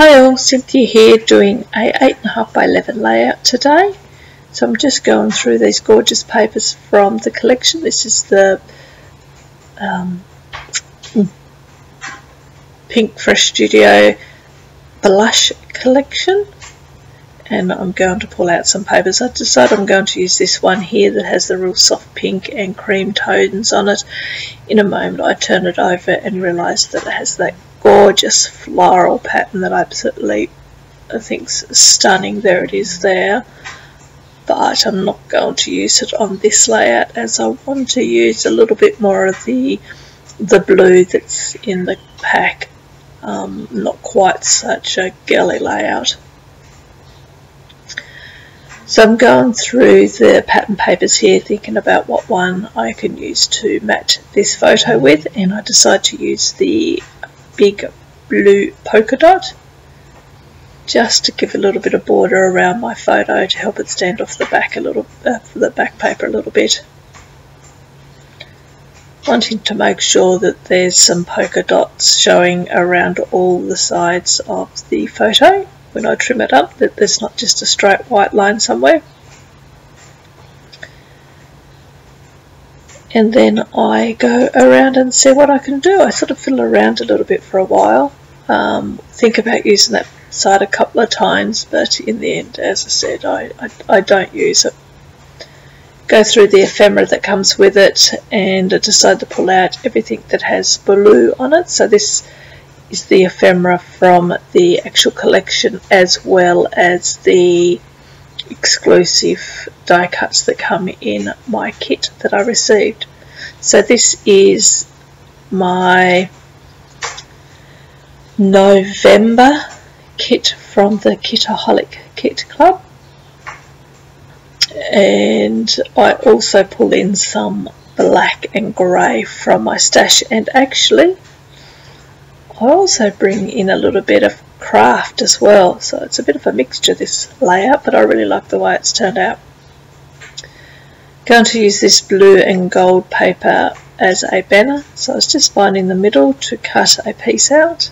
Hi all, Cynthia here doing a 8.5 by 11 layout today. So I'm just going through these gorgeous papers from the collection. This is the Pink Fresh Studio Blush collection, and I'm going to pull out some papers. I decided I'm going to use this one here that has the real soft pink and cream tones on it. In a moment I turn it over and realised that it has that gorgeous floral pattern that I think's stunning. There it is there, but I'm not going to use it on this layout as I want to use a little bit more of the blue that's in the pack. Not quite such a girly layout. So I'm going through the pattern papers here thinking about what one I can use to match this photo with, and I decide to use the big blue polka dot just to give a little bit of border around my photo to help it stand off the back the back paper a little bit. Wanting to make sure that there's some polka dots showing around all the sides of the photo when I trim it up, that there's not just a straight white line somewhere. And then I go around and see what I can do. I sort of fiddle around a little bit for a while, think about using that side a couple of times, but in the end, as I said, I don't use it. Go through the ephemera that comes with it, and I decide to pull out everything that has blue on it. So this is the ephemera from the actual collection, as well as the exclusive die cuts that come in my kit that I received. So this is my November kit from the Kitaholic Kit Club, and I also pull in some black and grey from my stash, and actually I also bring in a little bit of craft as well, so it's a bit of a mixture, this layout, but I really like the way it's turned out. Going to use this blue and gold paper as a banner, so I was just finding the middle to cut a piece out,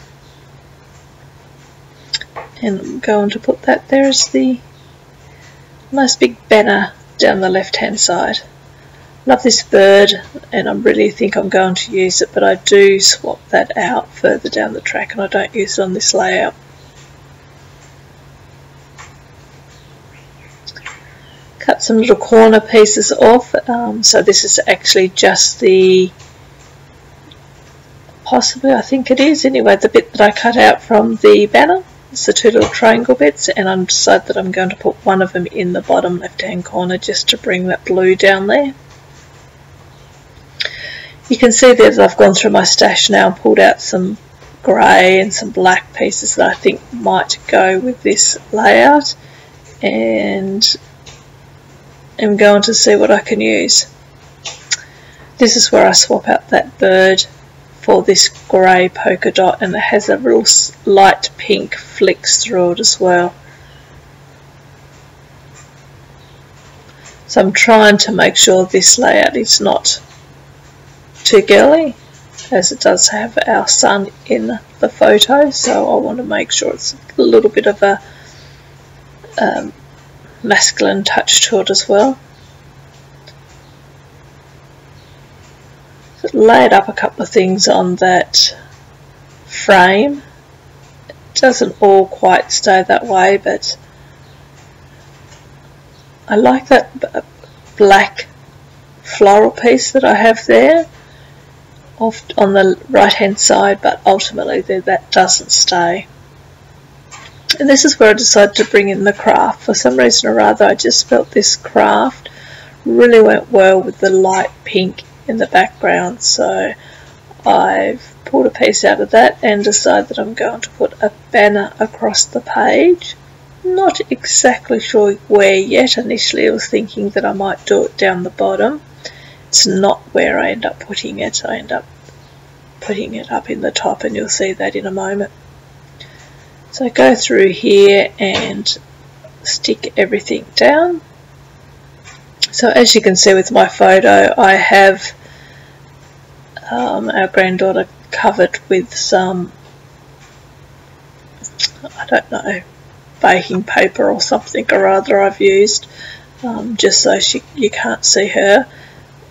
and I'm going to put that there as the nice big banner down the left hand side. Love this bird, and I really think I'm going to use it, but I do swap that out further down the track and I don't use it on this layout. Cut some little corner pieces off, so this is actually just the, possibly, I think it is anyway, the bit that I cut out from the banner. It's the two little triangle bits, and I decided that I'm going to put one of them in the bottom left hand corner just to bring that blue down there. You can see there that I've gone through my stash now and pulled out some grey and some black pieces that I think might go with this layout, and I'm going to see what I can use. This is where I swap out that bird for this grey polka dot, and it has a real light pink flicks through it as well. So I'm trying to make sure this layout is not too girly, as it does have our sun in the photo, so I want to make sure it's a little bit of a masculine touch to it as well. So laid up a couple of things on that frame. It doesn't all quite stay that way, but I like that black floral piece that I have there off on the right hand side, but ultimately that doesn't stay. And this is where I decided to bring in the craft. For some reason or other, I just felt this craft really went well with the light pink in the background, so I've pulled a piece out of that and decided that I'm going to put a banner across the page. Not exactly sure where yet. Initially I was thinking that I might do it down the bottom. It's not where I end up putting it. I end up putting it up in the top, and you'll see that in a moment. So I go through here and stick everything down. So as you can see with my photo, I have our granddaughter covered with some I don't know, baking paper or something or other I've used, just so you can't see her.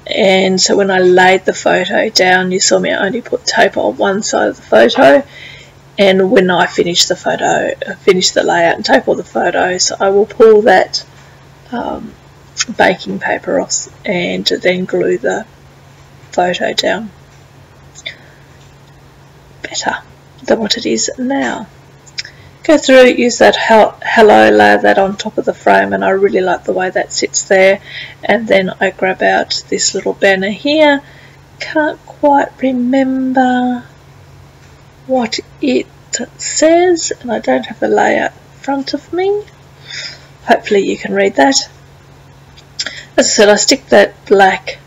And so when I laid the photo down, you saw me only put tape on one side of the photo, and when I finish the layout and tape all the photos, I will pull that baking paper off and then glue the photo down better than what it is now. Go through, use that hello, layer that on top of the frame, and I really like the way that sits there. And then I grab out this little banner here. Can't quite remember what it says, and I don't have the layout in front of me. Hopefully you can read that. As I said, I stick that black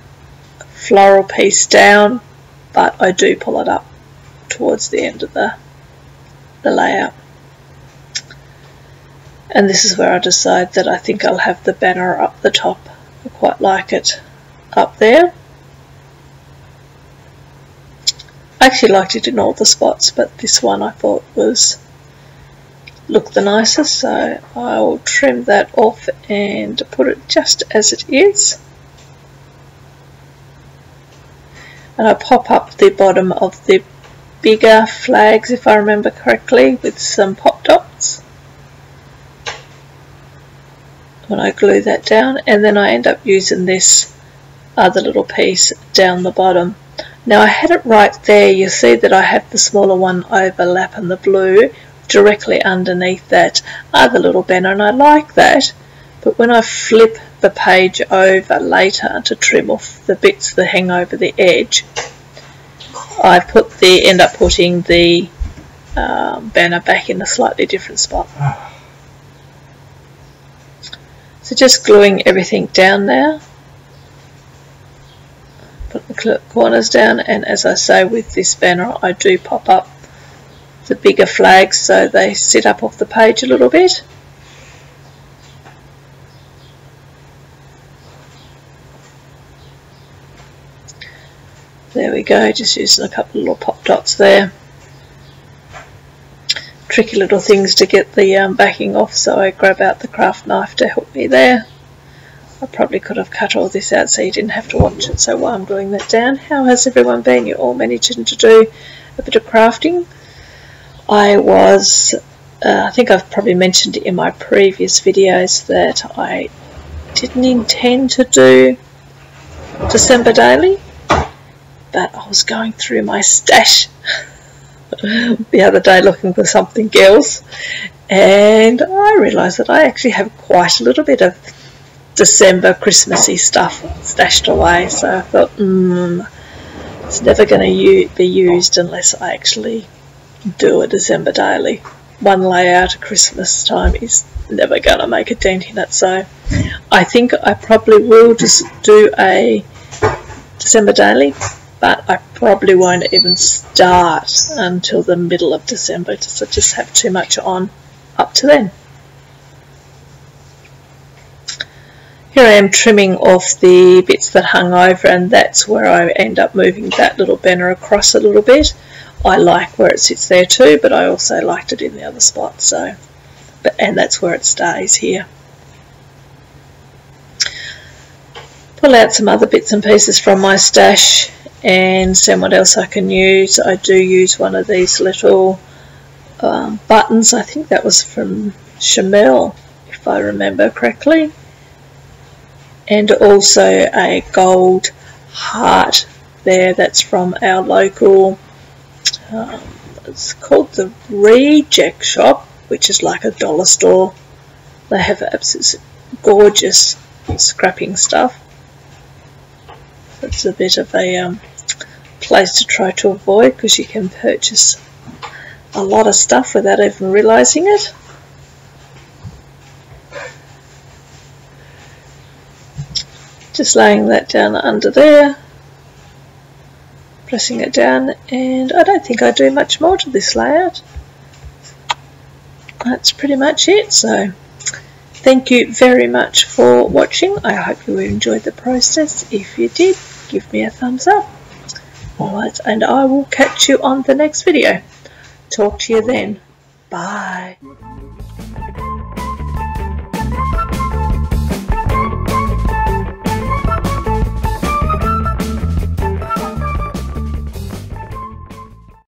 floral piece down, but I do pull it up towards the end of the layout. And this is where I decide that I think I'll have the banner up the top. I quite like it up there. I actually liked it in all the spots, but this one I thought looked the nicest, so I will trim that off and put it just as it is. And I pop up the bottom of the bigger flags, if I remember correctly, with some pop dots when I glue that down, and then I end up using this other little piece down the bottom. Now I had it right there. You see that I have the smaller one overlapping the blue directly underneath that other little banner, and I like that. But when I flip the page over later to trim off the bits that hang over the edge, I end up putting the banner back in a slightly different spot. So just gluing everything down now. Put the corners down, and as I say, with this banner I do pop up the bigger flags so they sit up off the page a little bit. There we go, just using a couple of little pop dots there. Tricky little things to get the backing off, so I grab out the craft knife to help me there. I probably could have cut all this out so you didn't have to watch it. So while I'm gluing that down, how has everyone been? You're all managing to do a bit of crafting. I think I've probably mentioned it in my previous videos that I didn't intend to do December daily, but I was going through my stash the other day looking for something else, and I realised that I actually have quite a little bit of December Christmassy stuff stashed away, so I thought it's never going to be used unless I actually do a December daily. One layout at Christmas time is never going to make a dent in it, so I think I probably will just do a December daily, but I probably won't even start until the middle of December because I just have too much on up to then. Here I am trimming off the bits that hung over, and that's where I end up moving that little banner across a little bit. I like where it sits there too, but I also liked it in the other spot, so and that's where it stays here. Pull out some other bits and pieces from my stash and see what else I can use. I do use one of these little buttons. I think that was from Chamel, if I remember correctly. And also a gold heart there, that's from our local, it's called the Reject Shop, which is like a dollar store. They have absolutely gorgeous scrapping stuff. It's a bit of a place to try to avoid because you can purchase a lot of stuff without even realising it. Just laying that down under there, pressing it down, and I don't think I do much more to this layout. That's pretty much it. So thank you very much for watching. I hope you enjoyed the process. If you did, give me a thumbs up. Alright, and I will catch you on the next video. Talk to you then. Bye.